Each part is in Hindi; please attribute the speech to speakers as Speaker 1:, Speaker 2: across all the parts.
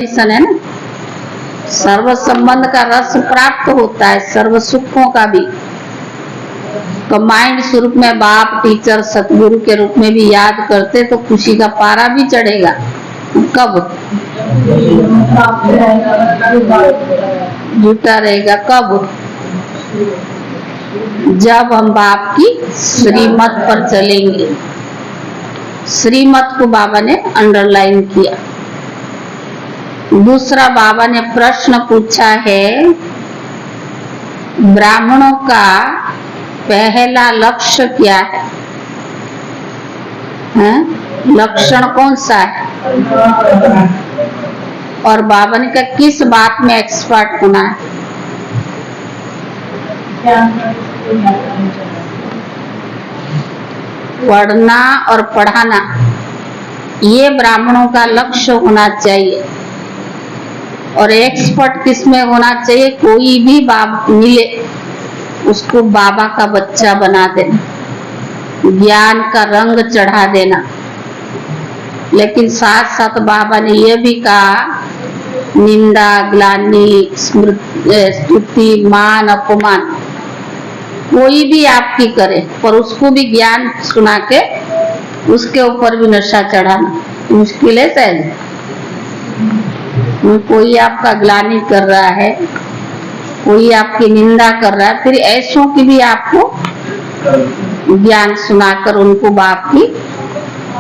Speaker 1: है ना, सर्व संबंध का रस प्राप्त होता है, सर्व सुखों का भी। कंबाइंड स्वरूप में बाप, टीचर, सतगुरु के रूप में भी याद करते तो खुशी का पारा भी चढ़ेगा। कब झूठा रहेगा? कब? जब हम बाप की श्रीमत पर चलेंगे। श्रीमत को बाबा ने अंडरलाइन किया। दूसरा बाबा ने प्रश्न पूछा है, ब्राह्मणों का पहला लक्ष्य क्या है? लक्षण कौन सा है? और बाबा ने कहा किस बात में एक्सपर्ट होना है? पढ़ना और पढ़ाना, ये ब्राह्मणों का लक्ष्य होना चाहिए। और एक्सपर्ट किसमें होना चाहिए? कोई भी बाप मिले उसको बाबा का बच्चा बना देना, ज्ञान का रंग चढ़ा देना। लेकिन साथ साथ बाबा ने यह भी कहा, निंदा, ग्लानि, स्तुति, मान, अपमान कोई भी आपकी करे पर उसको भी ज्ञान सुना के उसके ऊपर भी नशा चढ़ाना मुश्किल है शायद। कोई आपका ग्लानि कर रहा है, कोई आपकी निंदा कर रहा है, फिर ऐसों की भी आपको ज्ञान सुनाकर उनको बाप की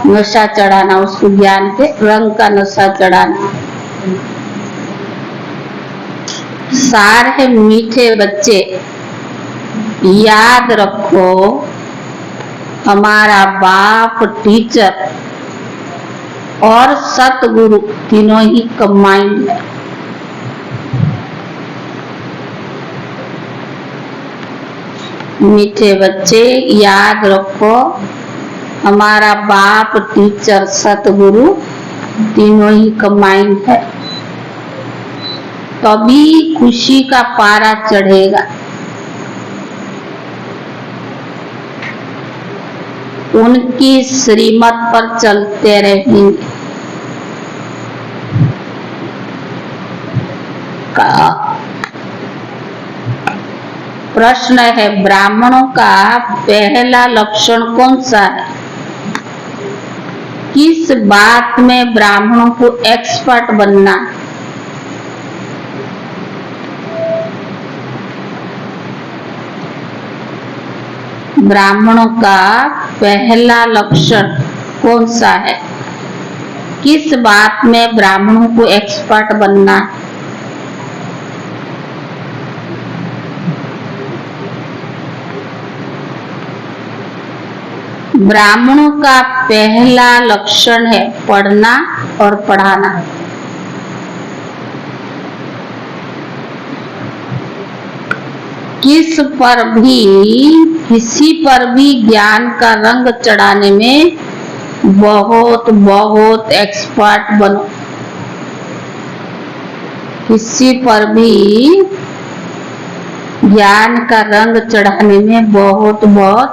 Speaker 1: नशा चढ़ाना, उसको ज्ञान के रंग का नशा चढ़ाना। सार है मीठे बच्चे, याद रखो हमारा बाप, टीचर और सतगुरु तीनों ही कंबाइंड है। मीठे बच्चे याद रखो हमारा बाप, टीचर, सतगुरु तीनों ही कंबाइंड है, तभी खुशी का पारा चढ़ेगा। उनकी श्रीमत पर चलते रहेंगे। प्रश्न है, ब्राह्मणों का पहला लक्षण कौन सा है? किस बात में ब्राह्मणों को एक्सपर्ट बनना? ब्राह्मणों का पहला लक्षण कौन सा है? किस बात में ब्राह्मणों को एक्सपर्ट बनना? ब्राह्मणों का पहला लक्षण है पढ़ना और पढ़ाना। किसी पर भी ज्ञान का रंग चढ़ाने में बहुत बहुत एक्सपर्ट बनो। किसी पर भी ज्ञान का रंग चढ़ाने में बहुत बहुत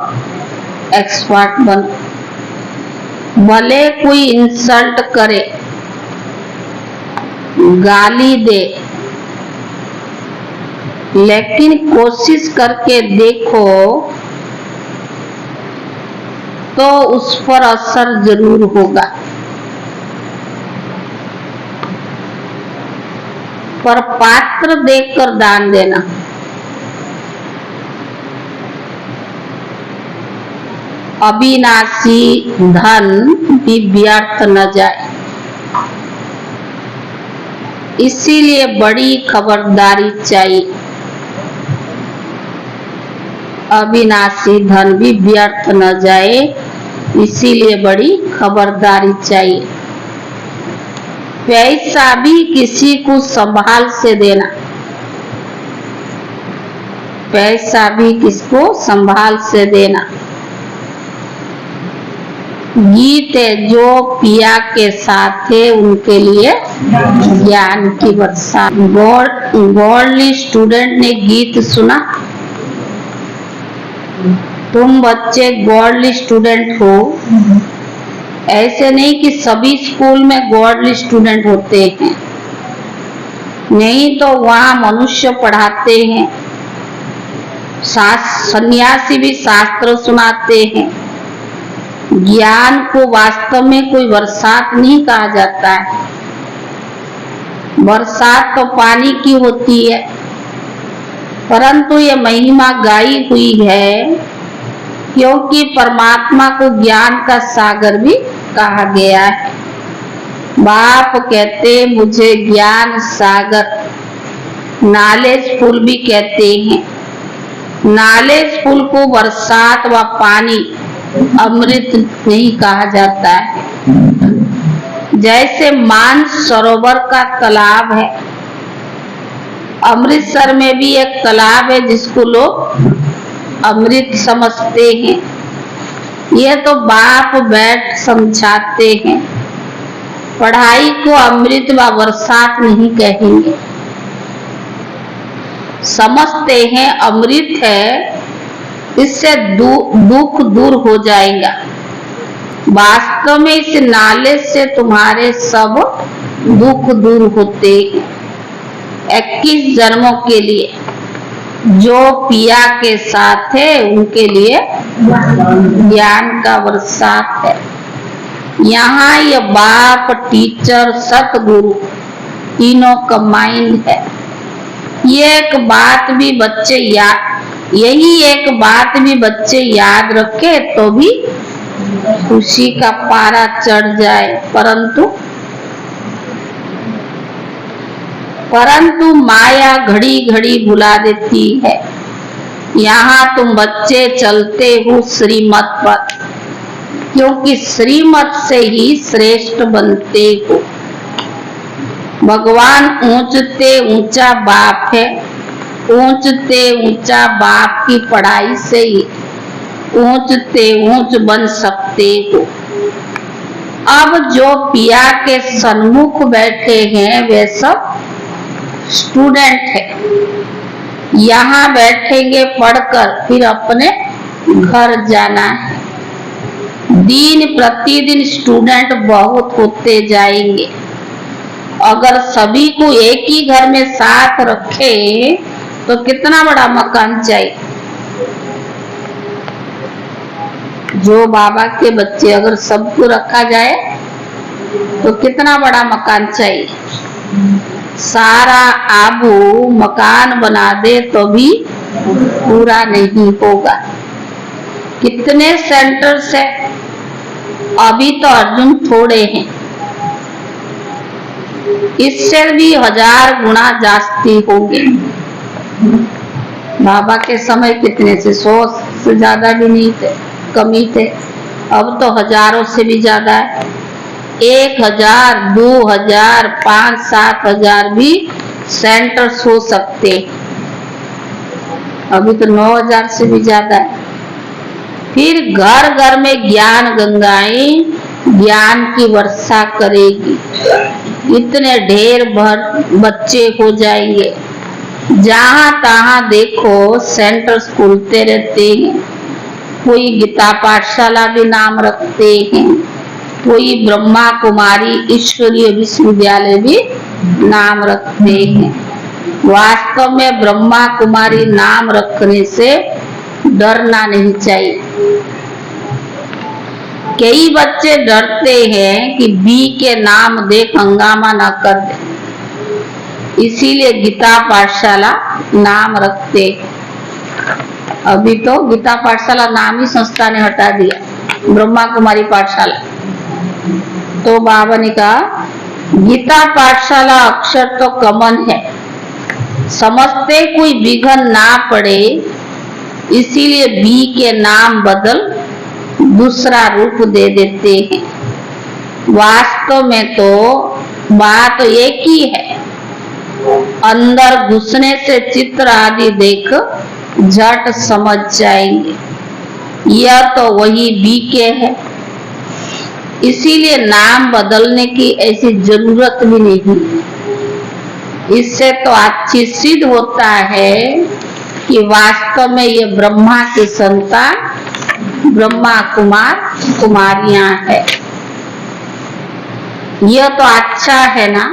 Speaker 1: एक्सपर्ट बनो। भले कोई इंसल्ट करे, गाली दे, लेकिन कोशिश करके देखो तो उस पर असर जरूर होगा। पर पात्र देखकर दान देना। अविनाशी धन भी व्यर्थ न जाए, इसीलिए बड़ी खबरदारी चाहिए। अविनाशी धन भी व्यर्थ न जाए, इसीलिए बड़ी खबरदारी चाहिए। पैसा भी किसी को संभाल से देना। पैसा भी किसको संभाल से देना। गीत है, जो पिया के साथ है उनके लिए ज्ञान की वर्षा। गॉडली स्टूडेंट ने गीत सुना। तुम बच्चे गॉडली स्टूडेंट हो, ऐसे नहीं कि सभी स्कूल में गॉडली स्टूडेंट होते हैं। नहीं तो वहाँ मनुष्य पढ़ाते हैं, सन्यासी भी शास्त्र सुनाते हैं। ज्ञान को वास्तव में कोई बरसात नहीं कहा जाता है। बरसात तो पानी की होती है, परंतु ये महिमा गाई हुई है क्योंकि परमात्मा को ज्ञान का सागर भी कहा गया है। बाप कहते मुझे ज्ञान सागर, नॉलेजफुल भी कहते हैं। नॉलेजफुल को बरसात व पानी, अमृत नहीं कहा जाता है। जैसे मानसरोवर का तालाब है, अमृतसर में भी एक तालाब है जिसको लोग अमृत समझते हैं। ये तो बाप बैठ समझाते हैं। पढ़ाई को अमृत व बरसात नहीं कहेंगे, समझते हैं अमृत है, इससे दुख दूर हो जाएगा। वास्तव में इस नॉलेज से तुम्हारे सब दुख दूर होते हैं। 21 जन्मों के लिए जो पिया के साथ है उनके लिए ज्ञान का बरसात है। यहाँ ये बाप, टीचर, सतगुरु तीनों कंबाइंड है। ये एक बात भी बच्चे याद रखे तो भी खुशी का पारा चढ़ जाए, परंतु माया घड़ी घड़ी भुला देती है। यहाँ तुम बच्चे चलते हो श्रीमत पर, क्योंकि श्रीमत से ही श्रेष्ठ बनते हो। भगवान ऊंचते ऊंचा बाप है, ऊंचते ऊंचा बाप की पढ़ाई से ही ऊंचते ऊंच बन सकते हो। अब जो पिया के सन्मुख बैठे हैं वे सब स्टूडेंट है। यहाँ बैठेंगे पढ़कर, फिर अपने घर जाना है। दिन प्रतिदिन स्टूडेंट बहुत होते जाएंगे। अगर सभी को एक ही घर में साथ रखे तो कितना बड़ा मकान चाहिए। जो बाबा के बच्चे अगर सबको रखा जाए तो कितना बड़ा मकान चाहिए। सारा आबू मकान बना दे तो भी पूरा नहीं होगा। कितने सेंटर्स है, अभी तो अर्जुन थोड़े हैं, इससे भी 1000 गुना जास्ती होंगे। बाबा के समय कितने से 100 से ज्यादा भी नहीं थे, कमी थे। अब तो हजारों से भी ज्यादा है। 1000, 2000, 5-7 हजार भी सेंटर्स हो सकते। अभी तो 9000 से भी ज्यादा है। फिर घर घर में ज्ञान गंगाएं ज्ञान की वर्षा करेगी। इतने ढेर भर बच्चे हो जाएंगे। जहां तहां देखो सेंटर्स खुलते रहते हैं। कोई गीता पाठशाला भी नाम रखते हैं, कोई ब्रह्मा कुमारी ईश्वरीय विश्वविद्यालय भी नाम रखते हैं। वास्तव में ब्रह्मा कुमारी नाम रखने से डरना नहीं चाहिए। कई बच्चे डरते हैं कि बी के नाम देख हंगामा न कर दे, इसीलिए गीता पाठशाला नाम रखते। अभी तो गीता पाठशाला नाम ही संस्था ने हटा दिया, ब्रह्मा कुमारी पाठशाला। तो बाबा ने कहा गीता पाठशाला अक्षर तो कमन है, समझते कोई विघन ना पड़े, इसीलिए बी के नाम बदल दूसरा रूप दे देते हैं। वास्तव में तो बात एक ही है। अंदर घुसने से चित्र आदि देख झट समझ जाएंगे, यह तो वही बी के है। इसीलिए नाम बदलने की ऐसी जरूरत भी नहीं। इससे तो अच्छी सिद्ध होता है कि वास्तव में ये ब्रह्मा की संतान ब्रह्मा कुमार कुमारियां है। यह तो अच्छा है ना।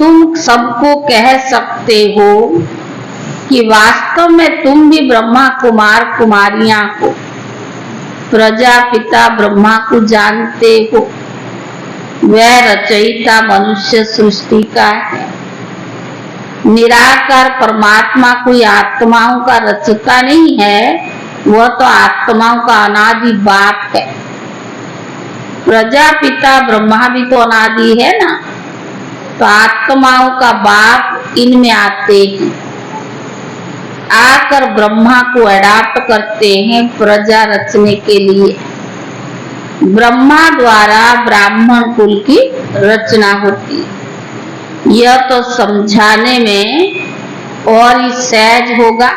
Speaker 1: तुम सबको कह सकते हो कि वास्तव में तुम भी ब्रह्मा कुमार कुमारियां हो, प्रजापिता ब्रह्मा को जानते हो, वह रचयिता मनुष्य सृष्टि का है। निराकार परमात्मा कोई आत्माओं का रचता नहीं है, वह तो आत्माओं का अनादि बाप है। प्रजापिता ब्रह्मा भी तो अनादि है ना, तो आत्माओं का बाप इनमें आते हैं, आकर ब्रह्मा को अडॉप्ट करते हैं प्रजा रचने के लिए। ब्रह्मा द्वारा ब्राह्मण कुल की रचना होती है। यह तो समझाने में और ही सहज होगा,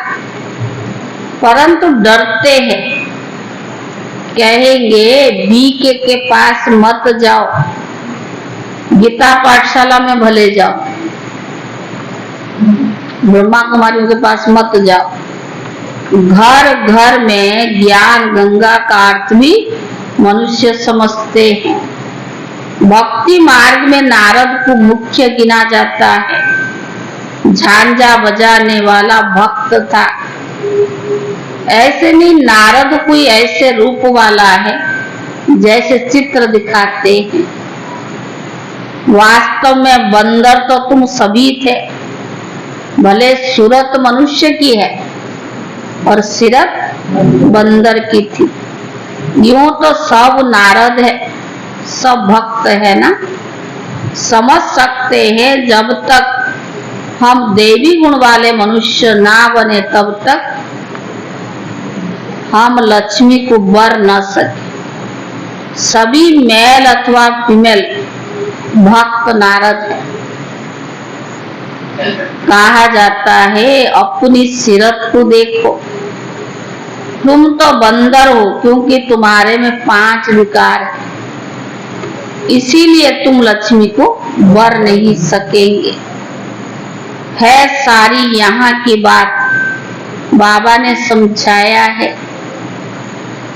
Speaker 1: परंतु डरते हैं, कहेंगे बीके के पास मत जाओ, गीता पाठशाला में भले जाओ, ब्रह्मा कुमारियों के पास मत जाओ। घर घर में ज्ञान गंगा का अर्थ भी मनुष्य समझते हैं। भक्ति मार्ग में नारद को मुख्य गिना जाता है। झांझा बजाने वाला भक्त था। ऐसे नहीं, नारद कोई ऐसे रूप वाला है जैसे चित्र दिखाते हैं। वास्तव में बंदर तो तुम सभी थे, भले सूरत मनुष्य की है और सिरत बंदर की थी। यूं तो सब नारद है, सब भक्त है ना। समझ सकते हैं जब तक हम देवी गुण वाले मनुष्य ना बने तब तक हम लक्ष्मी को वर न सके। सभी मेल अथवा फीमेल भक्त नारद है। कहा जाता है अपनी सीरत को देखो, तुम तो बंदर हो क्योंकि तुम्हारे में 5 विकार है, इसीलिए तुम लक्ष्मी को वर नहीं सकेंगे। है सारी यहाँ की बात बाबा ने समझाया है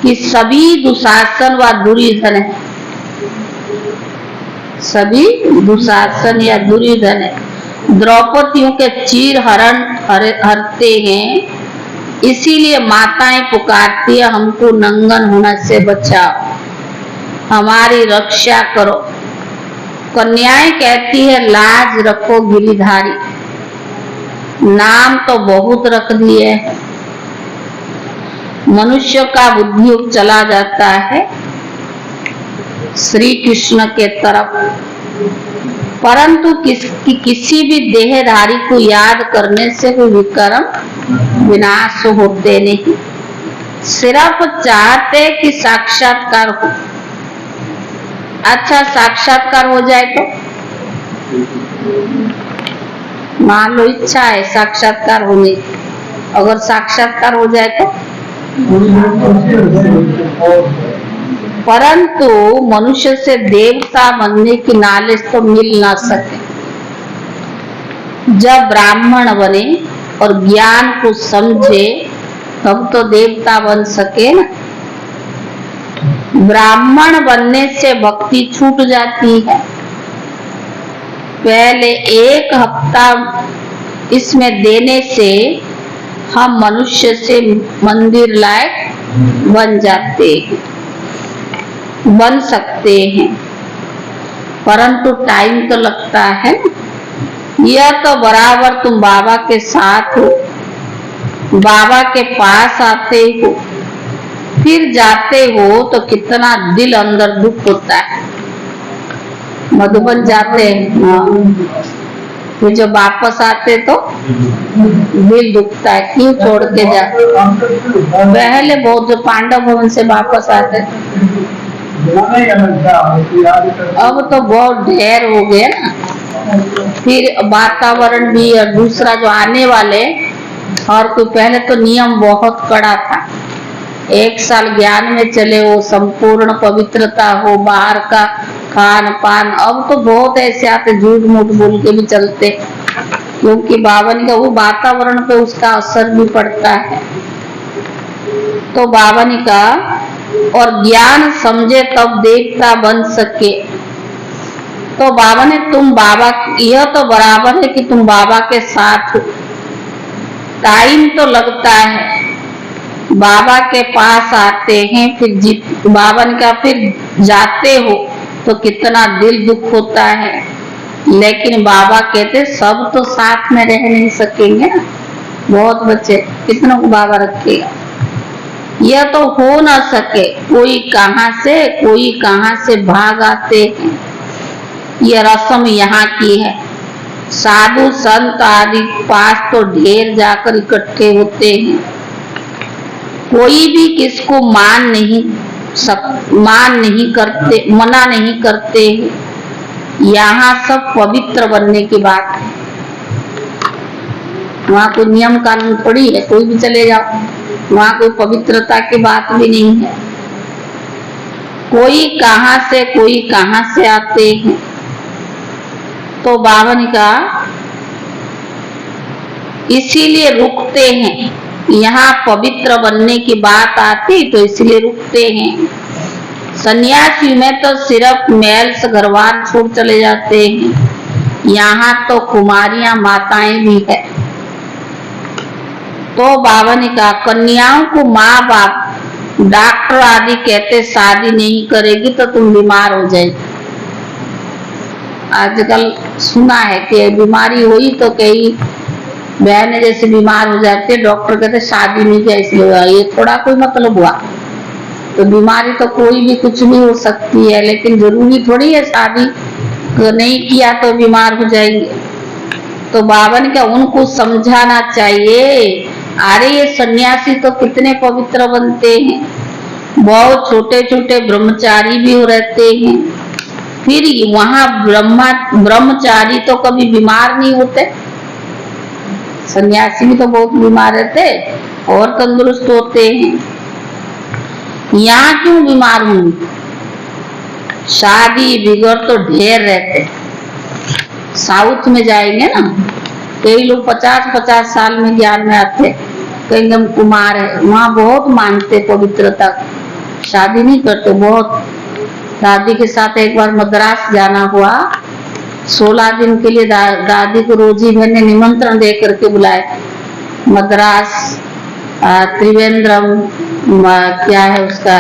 Speaker 1: कि सभी दुशासन व दुर्योधन है, सभी दुशासन या दुर्योधन है। द्रौपदियों के चीर हरण हरते हैं, इसीलिए माताएं पुकारती है हमको नंगन होने से बचाओ, हमारी रक्षा करो। कन्याएं कहती है लाज रखो गिरिधारी। नाम तो बहुत रख दिए हैं। मनुष्य का बुद्धि चला जाता है श्री कृष्ण के तरफ, परंतु किसी भी देहधारी को याद करने से कोई विक्रम विनाश होते नहीं। सिर्फ चाहते कि साक्षात्कार हो। अच्छा साक्षात्कार हो जाए तो मान लो इच्छा है साक्षात्कार होने, अगर साक्षात्कार हो जाए तो, परंतु मनुष्य से देवता बनने की नॉलेज तो मिल ना सके। जब ब्राह्मण बने और ज्ञान को समझे तब तो देवता बन सके ना। ब्राह्मण बनने से भक्ति छूट जाती है। पहले 1 हफ्ता इसमें देने से हम मनुष्य से मंदिर लायक बन जाते हैं, बन सकते हैं, परंतु टाइम तो लगता है। यह तो बराबर तुम बाबा के साथ हो, बाबा के पास आते हो, फिर जाते हो तो कितना दिल अंदर दुख होता है। मधुबन जाते हैं, फिर जब वापस आते तो दिल दुखता है, क्यों छोड़ के जाते। पहले बहुत जो पांडव भवन से वापस आते थे, अब तो बहुत ढेर हो गए ना। फिर वातावरण भी और दूसरा जो आने वाले, और कोई पहले तो नियम बहुत कड़ा था। 1 साल ज्ञान में चले वो संपूर्ण पवित्रता हो, बाहर का खान पान। अब तो बहुत ऐसे आते झूठ मूठ बोल के भी चलते, क्योंकि बाबा ने कहा वो वातावरण पे उसका असर भी पड़ता है। तो बाबा ने कहा और ज्ञान समझे तब देवता बन सके। तो बाबा ने तुम बाबा, यह तो बराबर है कि तुम बाबा के साथ हो। टाइम तो लगता है, बाबा के पास आते हैं फिर बाबा ने कहा फिर जाते हो तो कितना दिल दुख होता है, लेकिन बाबा कहते सब तो साथ में रह नहीं सकेंगे ना, बहुत बच्चे कितनों को बाबा रखेगा। यह तो हो ना सके, कोई कहां से भाग आते हैं। यह रस्म यहाँ की है। साधु संत आदि पास तो ढेर जाकर इकट्ठे होते हैं। कोई भी किसको मना नहीं करते हैं। यहाँ सब पवित्र बनने की बात है। वहाँ कोई नियम कानून थोड़ी है, कोई भी चले जाओ, वहाँ कोई पवित्रता की बात भी नहीं है। कोई कहां से आते हैं। तो बाबा ने कहा इसीलिए रुकते हैं, यहाँ पवित्र बनने की बात आती तो इसलिए रुकते हैं। सन्यासी में तो सिर्फ मैल से घरवार छोड़ चले जाते हैं, यहाँ तो कुमारियां माताएं भी है। तो बाबा ने कहा कन्याओं को माँ बाप डॉक्टर आदि कहते शादी नहीं करेगी तो तुम बीमार हो जाएगी। आजकल सुना है कि बीमारी हुई तो कई बहनें जैसे बीमार हो जाती है, डॉक्टर कहते शादी नहीं किया इसलिए हुआ। ये थोड़ा कोई मतलब हुआ? तो बीमारी तो कोई भी कुछ भी हो सकती है, लेकिन जरूरी थोड़ी है शादी नहीं किया तो बीमार हो जाएंगे। तो बाबा ने कहा उनको समझाना चाहिए, अरे ये सन्यासी तो कितने पवित्र बनते हैं, बहुत छोटे छोटे ब्रह्मचारी भी हो रहते हैं। फिर वहां ब्रह्मचारी तो कभी बीमार नहीं होते, सन्यासी भी तो बहुत बीमार रहते और तंदुरुस्त होते हैं। यहाँ क्यों बीमार होंगे? शादी बिगड़ तो ढेर रहते। साउथ में जाएंगे ना, कई लोग 50-50 साल में ज्ञान में आते, कई हम कुमार है, वहाँ बहुत मानते पवित्रता, शादी नहीं करते बहुत। दादी के साथ एक बार मद्रास जाना हुआ, 16 दिन के लिए दादी को रोजी बहन ने निमंत्रण दे करके बुलाए। मद्रास, त्रिवेंद्रम, क्या है उसका,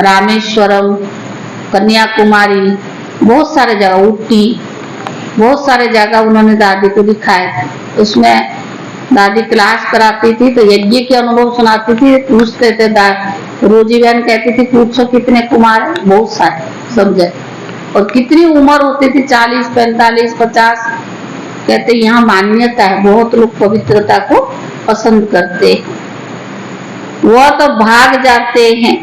Speaker 1: रामेश्वरम, कन्याकुमारी, बहुत सारे जगह, ऊटी, बहुत सारे जगह उन्होंने दादी को दिखाए। उसमें दादी क्लास कराती थी तो यज्ञ के अनुभव सुनाती थी, पूछते थे रोजी बहन कहती थी पूछो कितने कुमार है, बहुत सारे समझे। और कितनी उम्र होती थी, 40, 45, 50। कहते यहाँ मान्यता है, बहुत लोग पवित्रता को पसंद करते हैं। वह तो भाग जाते हैं।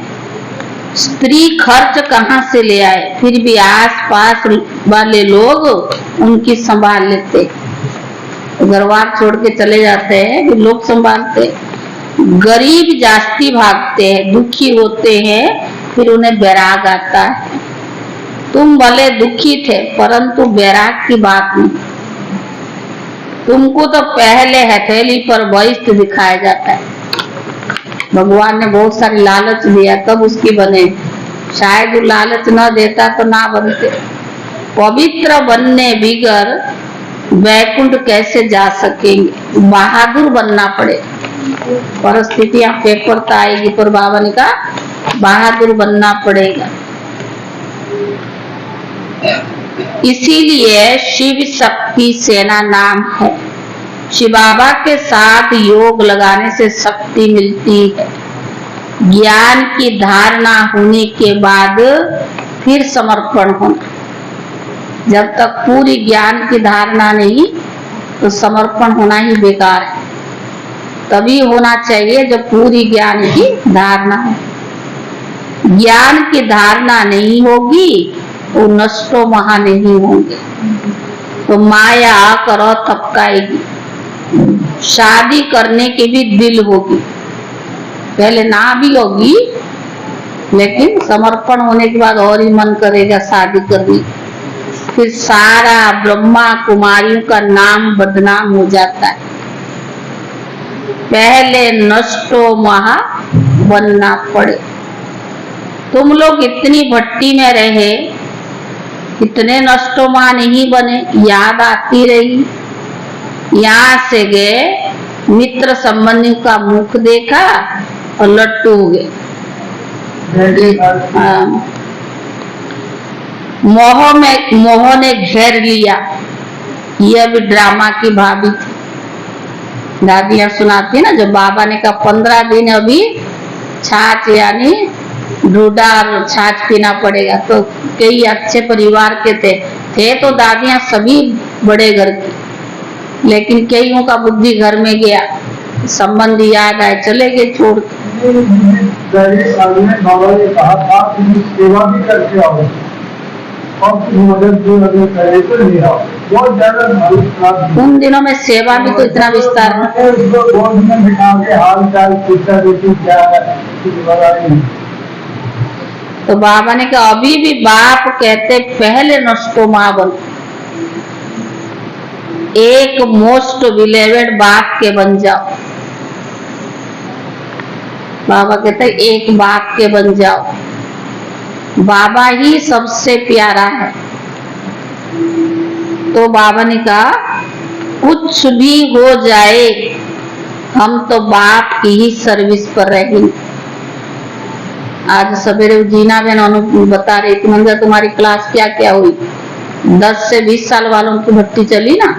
Speaker 1: स्त्री खर्च कहाँ से ले आए, फिर भी आस पास वाले लोग उनकी संभाल लेते। घरवार छोड़ के चले जाते हैं, फिर लोग संभालते। गरीब जास्ती भागते हैं, दुखी होते हैं, फिर उन्हें बैराग आता है। तुम भले दुखी थे परंतु बैराग की बात नहीं। तुमको तो पहले हथेली पर बहिष्ठ दिखाया जाता है। भगवान ने बहुत सारी लालच दिया तब उसकी बने, शायद वो लालच न देता तो ना बनते। पवित्र बनने बिगर वैकुंठ कैसे जा सकेंगे, बहादुर बनना पड़े। परिस्थितियां पेपर आएगी, पर बाबा ने कहा बहादुर बनना पड़ेगा। इसीलिए शिव शक्ति सेना नाम है। शिव बाबा के साथ योग लगाने से शक्ति मिलती है। ज्ञान की धारणा होने के बाद फिर समर्पण होना। जब तक पूरी ज्ञान की धारणा नहीं तो समर्पण होना ही बेकार है। तभी होना चाहिए जब पूरी ज्ञान की धारणा हो। ज्ञान की धारणा नहीं होगी तो नष्टो महा नहीं होंगे, तो माया आकर थपकाएगी। शादी करने की भी दिल होगी, पहले ना भी होगी, लेकिन समर्पण होने के बाद और ही मन करेगा शादी करनी। फिर सारा ब्रह्मा कुमारियों का नाम बदनाम हो जाता है। पहले नष्टो महा बनना पड़े। तुम लोग इतनी भट्टी में रहे, कितने नष्टोमा नहीं बने, याद आती रही। यहाँ से गए, मित्र संबंधी का मुख देखा और लट्टू हो गए। मोह ने घेर लिया। यह भी ड्रामा की भाभी थी। दादियां सुनाती है ना, जो बाबा ने कहा 15 दिन अभी छाछ यानी ढूंढा और छाछ पीना पड़ेगा, तो कई अच्छे परिवार के थे तो दादियां सभी बड़े घर की, लेकिन कईयों का बुद्धि घर में गया, संबंधी याद आए, चले गए छोड़।
Speaker 2: बाबा ने कहा था कि सेवा भी करके आओ और मदद भी अगर करे तो नहीं आओ। बहुत ज्यादा
Speaker 1: उन दिनों में सेवा भी तो इतना विस्तार
Speaker 2: में बिठा के हाल चाल पूछा देती क्या है।
Speaker 1: तो बाबा ने कहा अभी भी बाप कहते पहले नष्टो माँ बन, एक मोस्ट बिलेवेड बाप के बन जाओ। बाबा कहते एक बाप के बन जाओ। बाबा ही सबसे प्यारा है। तो बाबा ने कहा कुछ भी हो जाए हम तो बाप की ही सर्विस पर रहेंगे। आज सवेरे जीना बहन बता रही थी, मंदिर तुम्हारी क्लास क्या क्या हुई। 10 से 20 साल वालों की भर्ती चली ना,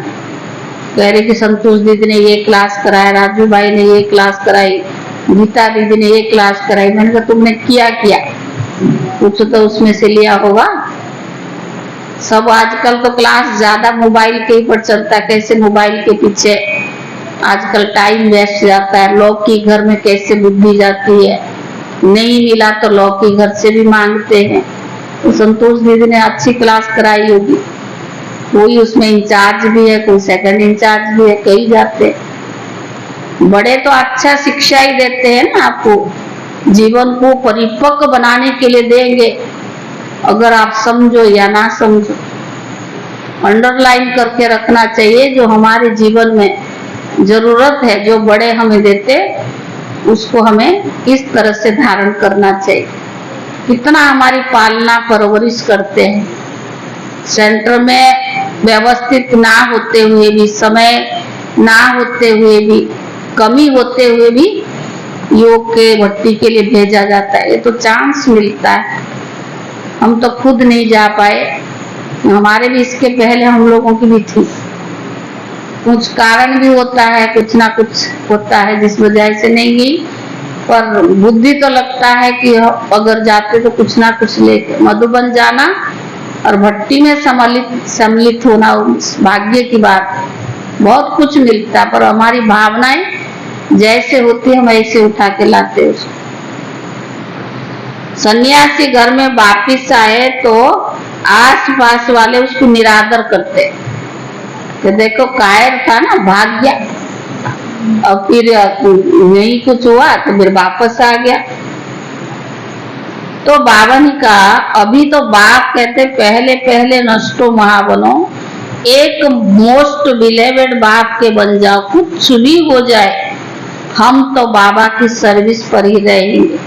Speaker 1: कह रही कि संतोष दीदी ने ये क्लास कराया, राजू भाई ने ये क्लास कराई, गीता दीदी ने ये क्लास कराई। मैंने कहा तुमने किया कुछ तो उसमें से लिया होगा। सब आजकल तो क्लास ज्यादा मोबाइल के ऊपर चलता है, कैसे मोबाइल के पीछे आजकल टाइम वेस्ट जाता है। लोग की घर में कैसे बुद्धि जाती है, नहीं मिला तो लोग की घर से भी मांगते हैं। तो संतोष दीदी ने अच्छी क्लास कराई होगी, कोई उसमें इंचार्ज भी है, कोई सेकंड इंचार्ज भी है, कई जाते। बड़े तो अच्छा शिक्षा ही देते हैं ना, आपको जीवन को परिपक्व बनाने के लिए देंगे, अगर आप समझो या ना समझो। अंडरलाइन करके रखना चाहिए, जो हमारे जीवन में जरूरत है, जो बड़े हमें देते, उसको हमें इस तरह से धारण करना चाहिए। कितना हमारी पालना परवरिश करते हैं, सेंटर में व्यवस्थित ना होते हुए भी, समय ना होते हुए भी, कमी होते हुए भी योग के भट्टी के लिए भेजा जाता है। ये तो चांस मिलता है, हम तो खुद नहीं जा पाए, हमारे भी इसके पहले हम लोगों की भी थी। कुछ कारण भी होता है, कुछ ना कुछ होता है जिस वजह से नहीं गई, पर बुद्धि तो लगता है कि अगर जाते तो कुछ ना कुछ लेके। मधुबन जाना और भट्टी में सम्मिलित होना भाग्य की बात, बहुत कुछ मिलता है, पर हमारी भावनाएं जैसे होती है हम ऐसे उठा के लाते उसको। सन्यासी घर में वापिस आए तो आस पास वाले उसको निरादर करते, तो देखो कायर था ना, भाग गया, और फिर नहीं कुछ हुआ तो फिर वापस आ गया। तो बाबा ने कहा अभी तो बाप कहते पहले पहले नष्टो महाबनो, एक मोस्ट बिलेवेड बाप के बन जाओ। कुछ भी हो जाए हम तो बाबा की सर्विस पर ही रहेंगे।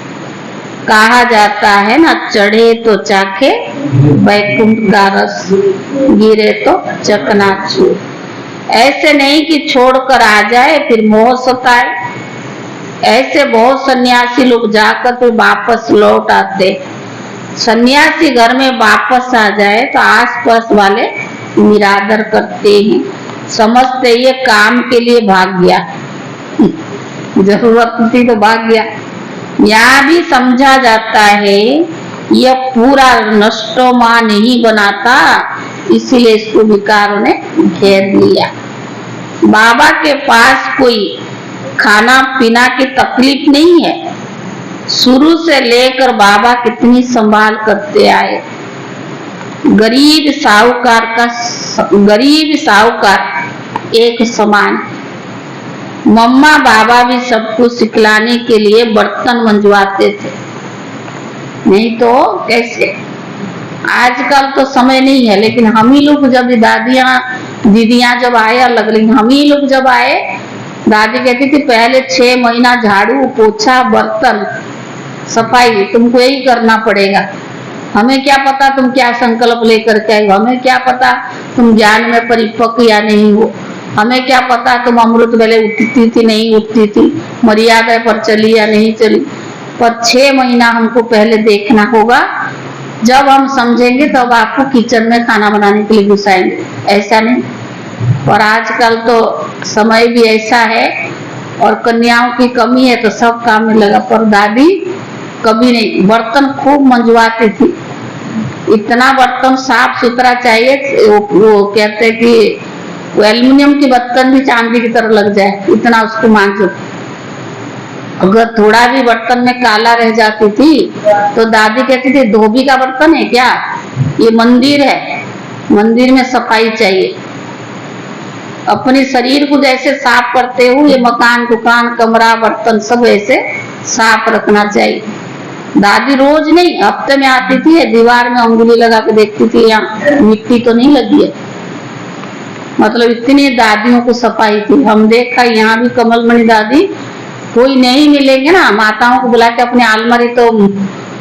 Speaker 1: कहा जाता है ना, चढ़े तो चाखे वैकुंठ का रस, गिरे तो चकनाचूर। ऐसे नहीं कि छोड़कर आ जाए फिर मोह सताए। ऐसे बहुत सन्यासी लोग जाकर फिर वापस लौट आते। सन्यासी घर में वापस आ जाए तो आसपास वाले निरादर करते हैं, समझते ये काम के लिए भाग गया, जरूरत थी तो भाग गया। यहाँ भी समझा जाता है यह पूरा नष्टोमा नहीं बनाता, इसीलिए इसको विकारों ने घेर लिया। बाबा के पास कोई खाना पीना की तकलीफ नहीं है, शुरू से लेकर बाबा कितनी संभाल करते आए। गरीब साहूकार एक समान। मम्मा बाबा भी सबको सिखलाने के लिए बर्तन मंजवाते थे, नहीं तो कैसे। आजकल तो समय नहीं है, लेकिन हम ही लोग जब दादियां दीदियां जब आए अलग, लेकिन हम ही लोग जब आए, दादी कहती थी पहले 6 महीना झाड़ू पोछा बर्तन सफाई तुमको यही करना पड़ेगा। हमें क्या पता तुम क्या संकल्प लेकर के आई हो, हमें क्या पता तुम ज्ञान में परिपक्व या नहीं हो, हमें क्या पता तुम अमृत वेले उठती थी नहीं उठती थी, मर्यादा पर चली या नहीं चली। पर 6 महीना हमको पहले देखना होगा, जब हम समझेंगे तब आपको किचन में खाना बनाने के लिए घुसाएंगे, ऐसा नहीं। और आजकल तो समय भी ऐसा है और कन्याओं की कमी है तो सब काम में लगा। पर दादी कभी नहीं, बर्तन खूब मंजवाती थी, इतना बर्तन साफ सुथरा चाहिए, वो कहते कि वो एल्युमिनियम की बर्तन भी चांदी की तरह लग जाए, इतना उसको मांझो। अगर थोड़ा भी बर्तन में काला रह जाती थी तो दादी कहती थी धोबी का बर्तन है क्या, ये मंदिर है, मंदिर में सफाई चाहिए। अपने शरीर को जैसे साफ करते हो ये मकान दुकान कमरा बर्तन सब ऐसे साफ रखना चाहिए। दादी रोज नहीं हफ्ते में आती थी, दीवार में उंगली लगा के देखती थी यहाँ मिट्टी तो नहीं लगी है, मतलब इतनी दादियों को सफाई थी। हम देखा यहाँ भी कमलमणि दादी कोई नहीं मिलेंगे ना, माताओं को बुला के अपनी अलमारी तो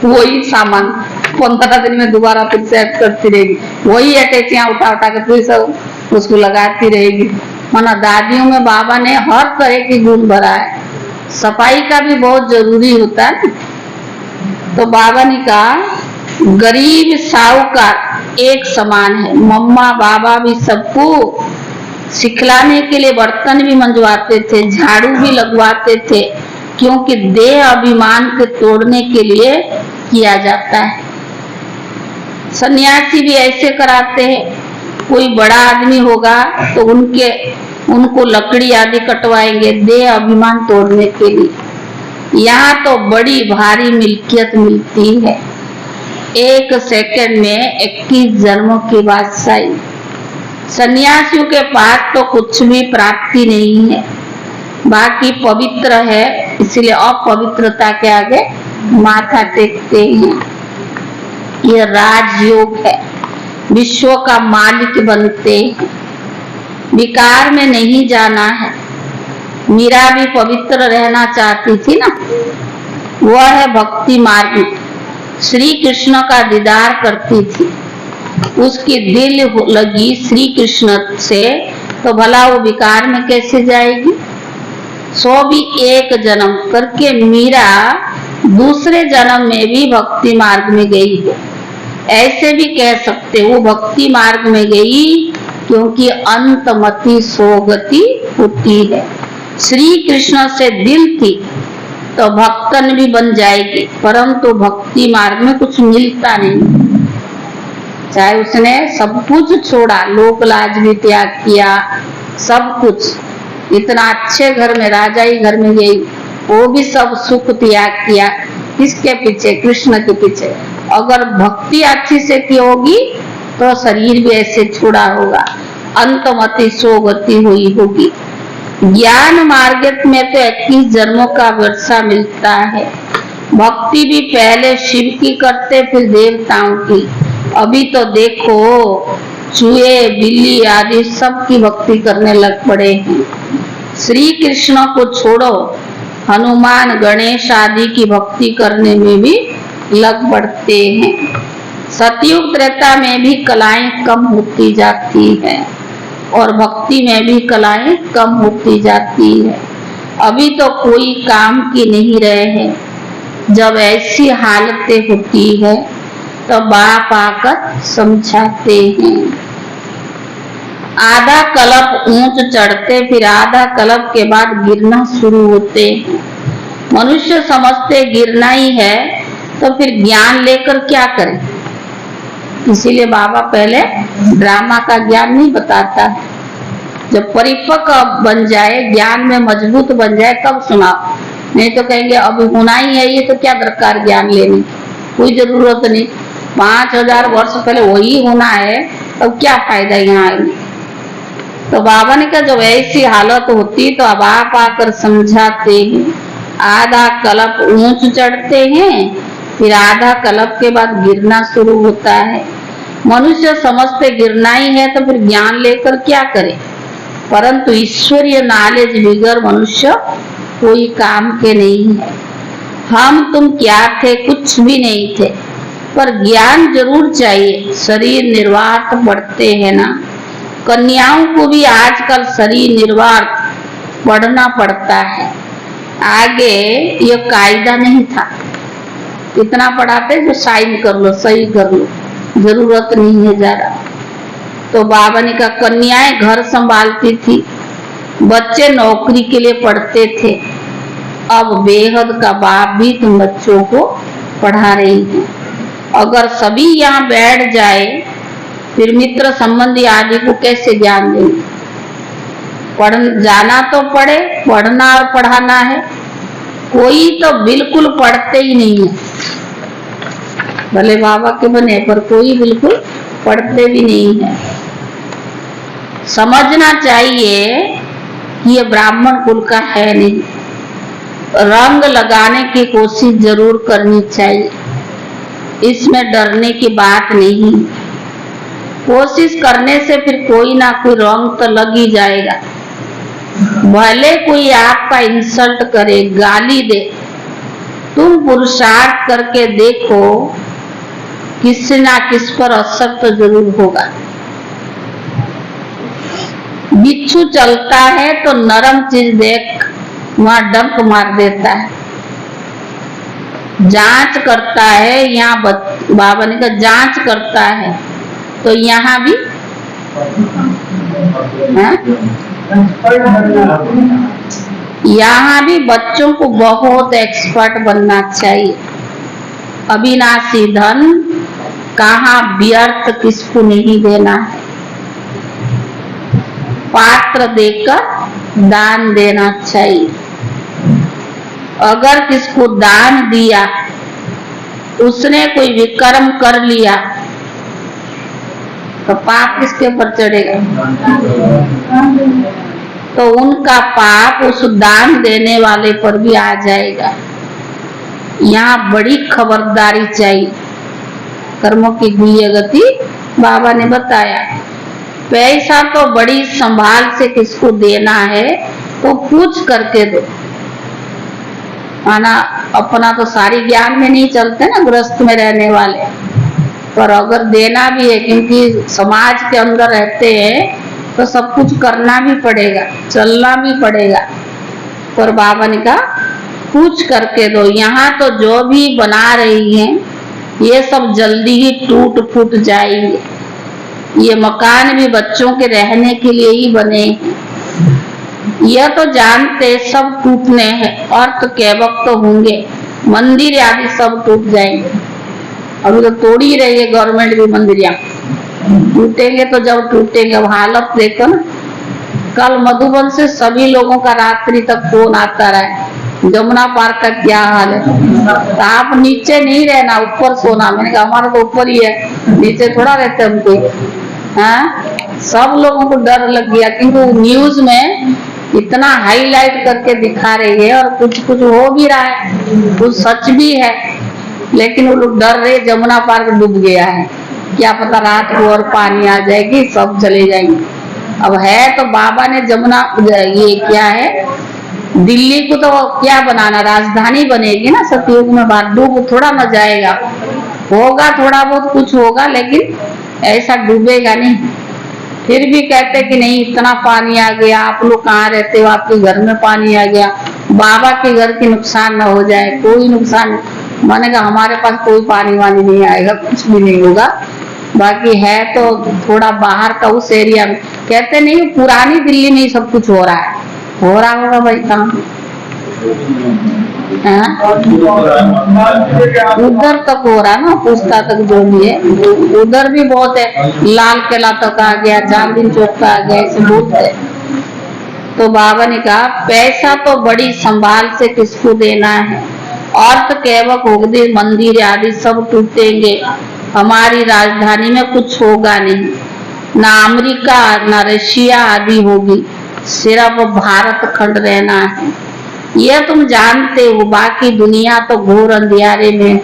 Speaker 1: वही सामान 15 दिन में दोबारा फिर सेट करती रहेगी, वही अटैचियां उठा उठा के फिर सब उसको लगाती रहेगी। माना दादियों में बाबा ने हर तरह की गुण भरा है, सफाई का भी बहुत जरूरी होता है। तो बाबा ने कहा गरीब साहूकार एक समान है, मम्मा बाबा भी सबको सिखलाने के लिए बर्तन भी मंजवाते थे, झाड़ू भी लगवाते थे, क्योंकि देह अभिमान के तोड़ने के लिए किया जाता है। सन्यासी भी ऐसे कराते हैं, कोई बड़ा आदमी होगा तो उनको लकड़ी आदि कटवाएंगे देह अभिमान तोड़ने के लिए। यहाँ तो बड़ी भारी मिल्कियत मिलती है, 1 सेकंड में 21 जन्मों की बादशाही। सन्यासियों के पास तो कुछ भी प्राप्ति नहीं है, बाकी पवित्र है इसलिए अपवित्रता के आगे माथा टेकते हैं। यह राजयोग है, विश्व का मालिक बनते हैं, विकार में नहीं जाना है। मीरा भी पवित्र रहना चाहती थी ना, वह है भक्ति मार्ग, श्री कृष्ण का दीदार करती थी, उसकी दिल लगी श्री कृष्ण से, तो भला वो विकार में कैसे जाएगी। 100 भी 1 जन्म करके मीरा दूसरे जन्म में भी भक्ति मार्ग में गई है। ऐसे भी कह सकते वो भक्ति मार्ग में गई क्योंकि अंतमति सोगति होती है। श्री कृष्ण से दिल थी तो भक्तन भी बन जाएगी, परंतु भक्ति मार्ग में कुछ मिलता नहीं। चाहे उसने सब कुछ छोड़ा, लोक लाज भी त्याग किया, सब कुछ, इतना अच्छे घर में राजाई घर में गई, वो भी सब सुख त्याग किया, किसके पीछे, कृष्ण के पीछे। अगर भक्ति अच्छी से की होगी तो शरीर भी ऐसे छोड़ा होगा, अंतमति सोगति हुई होगी। ज्ञान मार्ग में तो 21 जन्मों का वर्षा मिलता है। भक्ति भी पहले शिव की करते फिर देवताओं की, अभी तो देखो चूहे बिल्ली आदि सब की भक्ति करने लग पड़े हैं। श्री कृष्ण को छोड़ो, हनुमान गणेश आदि की भक्ति करने में भी लग पड़ते हैं। सतयुग त्रेता में भी कलाएं कम होती जाती हैं और भक्ति में भी कलाएं कम होती जाती है। अभी तो कोई काम की नहीं रहे हैं। जब ऐसी हालतें होती है तो बाप आकर समझाते हैं। आधा कल्प ऊंच चढ़ते फिर आधा कल्प के बाद गिरना शुरू होते हैं। मनुष्य समझते गिरना ही है तो फिर ज्ञान लेकर क्या करें। इसीलिए बाबा पहले ड्रामा का ज्ञान नहीं बताता, जब परिपक्व बन जाए, ज्ञान में मजबूत बन जाए तब सुनाओ, नहीं तो कहेंगे अभी होना ही है ये तो क्या दरकार ज्ञान लेने, कोई जरूरत नहीं, 5000 वर्ष पहले वही होना है, अब क्या फायदा यहाँ आए। तो बाबा ने कहा जब ऐसी हालत होती तो अब आप आकर समझाते हैं। आधा कल्प ऊंच चढ़ते हैं फिर आधा कल्प के बाद गिरना शुरू होता है। मनुष्य समझते गिरना ही है तो फिर ज्ञान लेकर क्या करे, परंतु ईश्वरीय नॉलेज बिगर मनुष्य कोई काम के नहीं है। हम तुम क्या थे, कुछ भी नहीं थे, पर ज्ञान जरूर चाहिए। शरीर निर्वाह पढ़ते हैं ना, कन्याओं को भी आजकल शरीर निर्वाह पढ़ना पड़ता है। आगे ये कायदा नहीं था, इतना पढ़ाते जो साइन कर लो, सही कर लो, जरूरत नहीं है ज्यादा। तो बाबा ने कहा कन्याएं घर संभालती थी, बच्चे नौकरी के लिए पढ़ते थे। अब बेहद का बाप भी तुम बच्चों को पढ़ा रही है। अगर सभी यहाँ बैठ जाए फिर मित्र संबंधी आदि को कैसे ज्ञान देंगे? पढ़ जाना तो पढ़े, पढ़ना और पढ़ाना है। कोई तो बिल्कुल पढ़ते ही नहीं है, भले बाबा के बने पर कोई बिल्कुल पढ़ते भी नहीं है। समझना चाहिए कि ये ब्राह्मण कुल का है नहीं। रंग लगाने की कोशिश जरूर करनी चाहिए, इसमें डरने की बात नहीं। कोशिश करने से फिर कोई ना कोई रंग तो लग ही जाएगा। भले कोई आपका इंसल्ट करे, गाली दे, तुम पुरुषार्थ करके देखो, किसी ना किस पर असर तो जरूर होगा। बिच्छू चलता है तो नरम चीज देख वहां डंक मार देता है। जांच करता है, यहाँ बाबा ने कहा जांच करता है तो यहाँ भी यहाँ भी बच्चों को बहुत एक्सपर्ट बनना चाहिए। अविनाशी धन कहाँ व्यर्थ किसको नहीं देना है। पात्र देकर दान देना चाहिए। अगर किसको दान दिया, उसने कोई विकर्म कर लिया तो पाप किसके ऊपर चढ़ेगा? तो उनका पाप उस दान देने वाले पर भी आ जाएगा। यहाँ बड़ी खबरदारी चाहिए। कर्मों की गुह्य गति बाबा ने बताया। पैसा तो बड़ी संभाल से किसको देना है तो पूछ करके दो। माना अपना तो सारी ज्ञान में नहीं चलते ना गृहस्थ में रहने वाले, पर अगर देना भी है क्योंकि समाज के अंदर रहते हैं तो सब कुछ करना भी पड़ेगा, चलना भी पड़ेगा। पर बाबा ने कहा पूछ करके दो। यहाँ तो जो भी बना रही हैं ये सब जल्दी ही टूट फूट जाएंगे। ये मकान भी बच्चों के रहने के लिए ही बने हैं। यह तो जानते सब टूटने हैं और तो कैवक तो होंगे, मंदिर आदि सब टूट जाएंगे। अभी तो तोड़ ही रही है गवर्नमेंट भी मंदिर, टूटेंगे तो जब टूटेंगे। अब हालत देखो ना, कल मधुबन से सभी लोगों का रात्रि तक फोन आता रहा, जमुना पार्क का क्या हाल है। तो आप नीचे नहीं रहना, ऊपर सोना। मैंने कहा हमारा तो ऊपर ही है, नीचे थोड़ा रहते हमको। हाँ, सब लोगों को डर लग गया क्योंकि न्यूज में इतना हाईलाइट करके दिखा रही है और कुछ कुछ हो भी रहा है, कुछ सच भी है, लेकिन वो लोग डर रहे जमुना पार्क डूब गया है, क्या पता रात को और पानी आ जाएगी, सब चले जाएंगे। अब है तो बाबा ने जमुना, ये क्या है, दिल्ली को तो क्या बनाना, राजधानी बनेगी ना सतयुग में। बात डूब थोड़ा न जाएगा, होगा थोड़ा बहुत कुछ होगा, लेकिन ऐसा डूबेगा नहीं। फिर भी कहते कि नहीं इतना पानी आ गया, आप लोग कहाँ रहते हो, आपके घर में पानी आ गया, बाबा के घर की नुकसान न हो जाए। कोई नुकसान, मैंने कहा हमारे पास कोई पानी वानी नहीं आएगा, कुछ भी नहीं होगा। बाकी है तो थोड़ा बाहर का उस एरिया में, कहते नहीं पुरानी दिल्ली में सब कुछ हो रहा है, हो रहा होगा भाई काम। उधर तक हो रहा ना, पुस्ता तक जो भी है उधर भी बहुत है, लाल किला तक आ गया, चांदनी चौक आ गया, ऐसे बोलते। तो बाबा ने कहा पैसा तो बड़ी संभाल से किसको देना है, और तो कैवक होगी, मंदिर आदि सब टूटेंगे, हमारी राजधानी में कुछ होगा नहीं, ना अमेरिका ना रशिया आदि होगी, सिर्फ भारत खंड रहना है। यह तुम जानते हो, बाकी दुनिया तो घोर अंधियारे में है।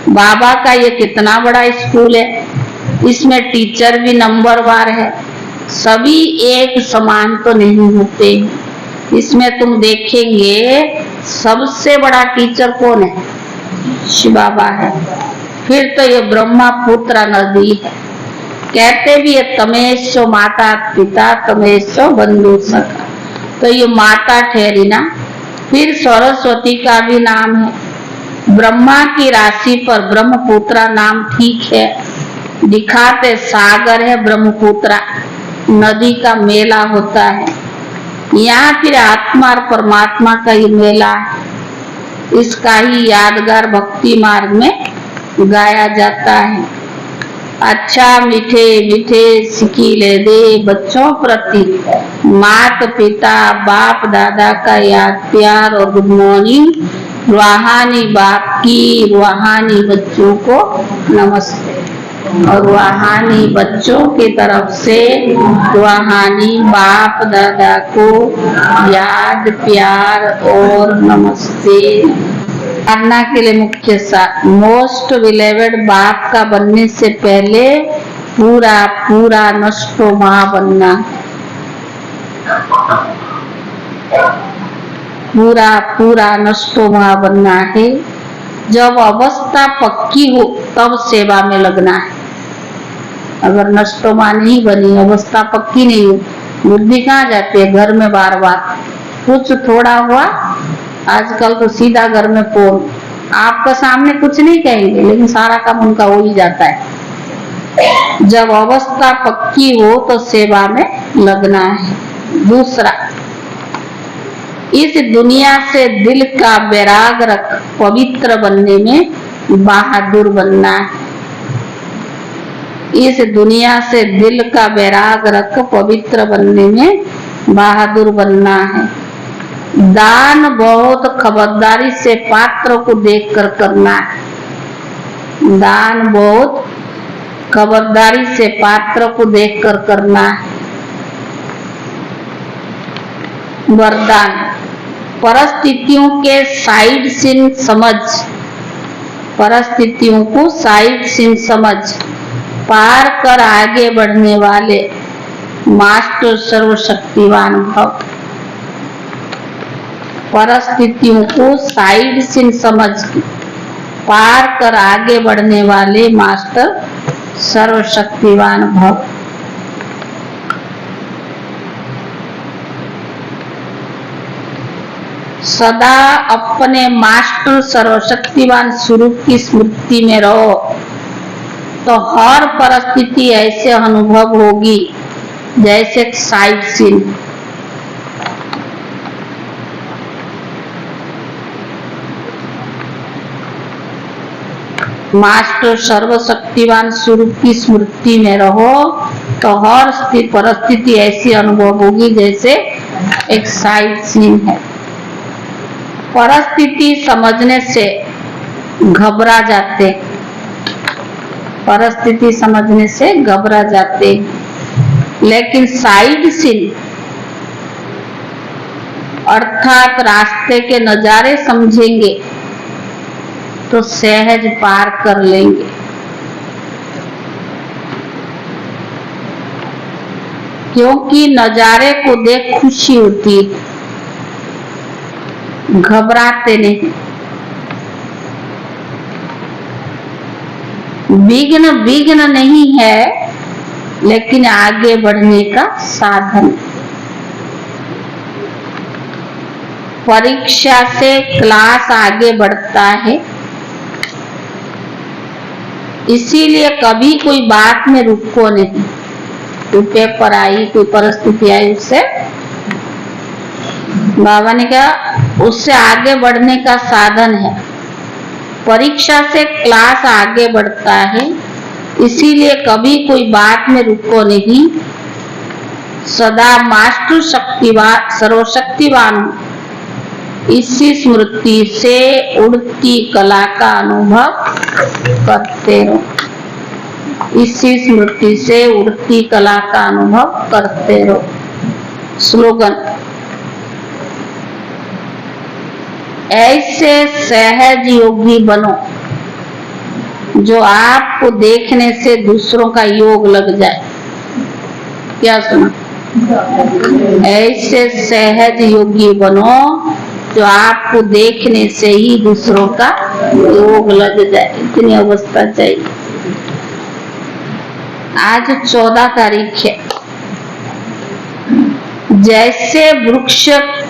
Speaker 1: बाबा का ये कितना बड़ा स्कूल है, इसमें टीचर भी नंबरवार है, सभी एक समान तो नहीं होते। इसमें तुम देखेंगे सबसे बड़ा टीचर कौन है, शिव बाबा है। फिर तो ये ब्रह्मपुत्र नदी है। कहते भी है तमेशो माता पिता तमेशो बंधु सखा, तो ये माता ठहरी ना। फिर सरस्वती का भी नाम है। ब्रह्मा की राशि पर ब्रह्मपुत्र नाम ठीक है, दिखाते सागर है ब्रह्मपुत्र, नदी का मेला होता है। यहाँ फिर आत्मा और परमात्मा का ही मेला है। इसका ही यादगार भक्ति मार्ग में गाया जाता है। अच्छा मीठे मीठे सिकीले दे बच्चों प्रति, माता पिता बाप दादा का याद प्यार और गुड मॉर्निंग। रूहानी बाप की रूहानी बच्चों को नमस्ते, और रूहानी बच्चों की तरफ से रूहानी बाप दादा को याद प्यार और नमस्ते। साधना के लिए मुख्य मोस्ट बिलेवेड बाप का बनने से पहले पूरा पूरा नष्टो माँ बनना, पूरा पूरा नष्टो माँ बनना है। जब अवस्था पक्की हो तब सेवा में लगना है। अगर नष्टो माँ नहीं बनी, अवस्था पक्की नहीं हो, बुद्धि कहाँ जाती है? घर में बार बार कुछ थोड़ा हुआ, आजकल तो सीधा घर में फोन, आपका सामने कुछ नहीं कहेंगे लेकिन सारा काम उनका हो ही जाता है। जब अवस्था पक्की हो तो सेवा में लगना है। दूसरा, इस दुनिया से दिल का वैराग रख पवित्र बनने में बहादुर बनना है। इस दुनिया से दिल का वैराग रख पवित्र बनने में बहादुर बनना है। दान बहुत खबरदारी से पात्र को देखकर करना है। दान बहुत खबरदारी से पात्र को देखकर करना है। वरदान, परिस्थितियों के साइड सीन समझ, परिस्थितियों को साइड सीन समझ पार कर आगे बढ़ने वाले मास्टर सर्वशक्तिवान भव। परिस्थितियों को साइड सीन समझ पार कर आगे बढ़ने वाले मास्टर सर्वशक्तिवान भव। सदा अपने मास्टर सर्वशक्तिवान स्वरूप की स्मृति में रहो तो हर परिस्थिति ऐसे अनुभव होगी जैसे एक साइड सीन। मास्टर सर्वशक्तिवान स्वरूप की स्मृति में रहो तो हर परिस्थिति ऐसी अनुभव होगी जैसे एक साइड सीन है। परिस्थिति समझने से घबरा जाते, परिस्थिति समझने से घबरा जाते, लेकिन साइड सीन अर्थात रास्ते के नजारे समझेंगे तो सहज पार कर लेंगे। क्योंकि नजारे को देख खुशी होती है, घबराते नहीं। विघ्न नहीं है लेकिन आगे बढ़ने का साधन। परीक्षा से क्लास आगे बढ़ता है, इसीलिए कभी कोई बात में रुको नहीं। कोई पेपर आई, कोई परिस्थिति आई, उससे बाबा ने कहा उससे आगे बढ़ने का साधन है। परीक्षा से क्लास आगे बढ़ता है, इसीलिए कभी कोई बात में रुको नहीं। सदा मास्टर शक्तिवान सर्वशक्तिवान इसी स्मृति से उड़ती कला का अनुभव करते रहो। इसी स्मृति से उड़ती कला का अनुभव करते रहो। स्लोगन, ऐसे सहज योगी बनो जो आपको देखने से दूसरों का योग लग जाए। क्या सुना? ऐसे सहज योगी बनो जो आपको देखने से ही दूसरों का रोग लग जाए, इतनी अवस्था चाहिए। आज 14 तारीख है। जैसे वृक्ष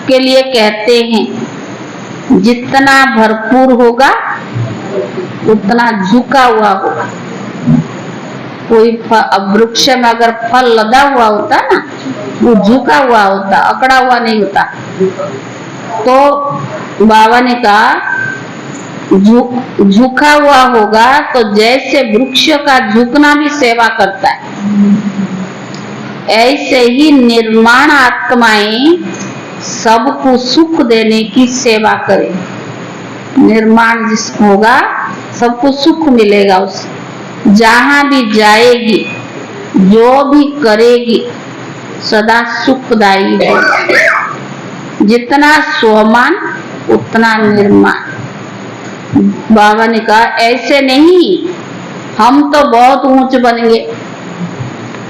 Speaker 1: के लिए कहते हैं जितना भरपूर होगा उतना झुका हुआ होगा। कोई अब वृक्ष में अगर फल लदा हुआ होता ना, वो झुका हुआ होता, अकड़ा हुआ नहीं होता। तो बाबा ने कहा झुका हुआ होगा तो जैसे वृक्ष का झुकना भी सेवा करता है, ऐसे ही निर्माण आत्माएं सबको सुख देने की सेवा करें। निर्माण जिसको होगा सबको सुख मिलेगा। उसे जहां भी जाएगी, जो भी करेगी, सदा सुखदायी होगा। जितना स्वमान उतना निर्माण। बाबा ने कहा ऐसे नहीं हम तो बहुत ऊंच बन गए,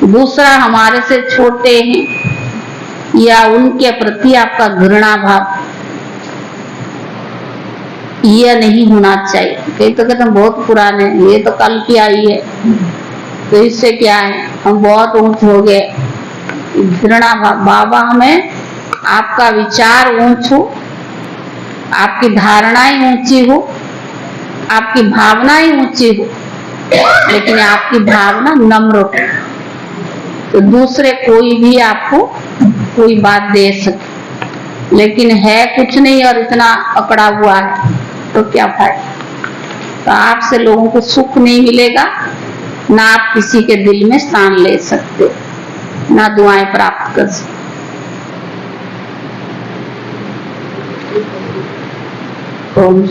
Speaker 1: दूसरा हमारे से छोटे हैं, या उनके प्रति आपका घृणा भाव, यह नहीं होना चाहिए। कई तो कहते हैं बहुत पुराने, ये तो कल की आई है, तो इससे क्या है, हम बहुत ऊंच हो गए, घृणा भाव। बाबा हमें आपका विचार ऊंच हो, आपकी धारणाएं ऊंची हो, आपकी भावनाएं ऊंची हो, लेकिन आपकी भावना नम्र हो, तो दूसरे कोई भी आपको कोई बात दे सके। लेकिन है कुछ नहीं और इतना अकड़ा हुआ है तो क्या फायदा। तो आपसे लोगों को सुख नहीं मिलेगा, ना आप किसी के दिल में स्थान ले सकते, ना दुआएं प्राप्त कर सकते। ओम